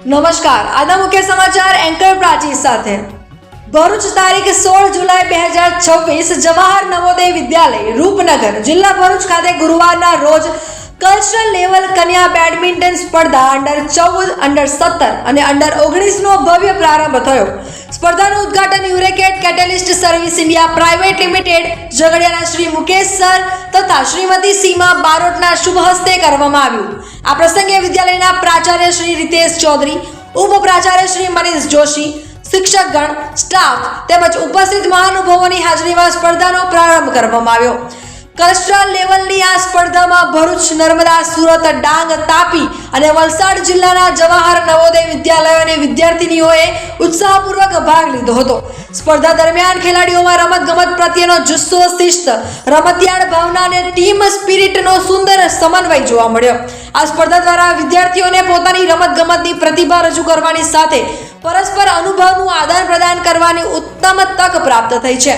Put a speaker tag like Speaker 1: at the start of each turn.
Speaker 1: નમસ્કાર, આજના મુખ્ય સમાચાર એન્કર પ્રાચી સાથે. ભરૂચ તારીખ 16 જુલાઈ 2026 જવાહર નવોદય વિદ્યાલય રૂપનગર જિલ્લા ભરૂચ ખાતે ગુરુવારના રોજ કલ્ચરલ લેવલ કન્યા બેડમિન્ટન સ્પર્ધા અંડર 14, અંડર 17 અને અંડર 19 નો ભવ્ય પ્રારંભ થયો. સ્પર્ધાનું ઉદ્ઘાટન Eurecat catalyst service India private limited ઝઘડિયાના શ્રી મુકેશ સર તથા શ્રીમતી સીમા બારોટના શુભ હસ્તે કરવામાં આવ્યું. આ પ્રસંગે વિદ્યાલયના પ્રાચાર્ય શ્રી રીતેશ ચૌધરી, ઉપપ્રાચાર્ય શ્રી મનીષ જોશી, શિક્ષકગણ, સ્ટાફ તેમજ ઉપસ્થિત મહાનુભાવોની હાજરીમાં સ્પર્ધાનો પ્રારંભ કરવામાં આવ્યો. કલ્ચરલ લેવલની આ સ્પર્ધામાં ભરૂચ, નર્મદા, સુરત, ડાંગ, તાપી અને વલસાડ જિલ્લાના જવાહર નવોદય વિદ્યાલયો અને વિદ્યાર્થીનીઓએ ઉત્સાહપૂર્વક ભાગ લીધો હતો. સ્પર્ધા દરમિયાન ખેલાડીઓમાં રમતગમત પ્રત્યેનો જુસ્સો, શિસ્ત, રમતિયાળ ભાવના અને ટીમ સ્પિરિટનો સુંદર સમન્વય જોવા મળ્યો. આ સ્પર્ધા દ્વારા વિદ્યાર્થીઓને પોતાની રમતગમતની પ્રતિભા રજૂ કરવાની સાથે પરસ્પર અનુભવનું આદાન પ્રદાન કરવાની ઉત્તમ તક પ્રાપ્ત થઈ છે.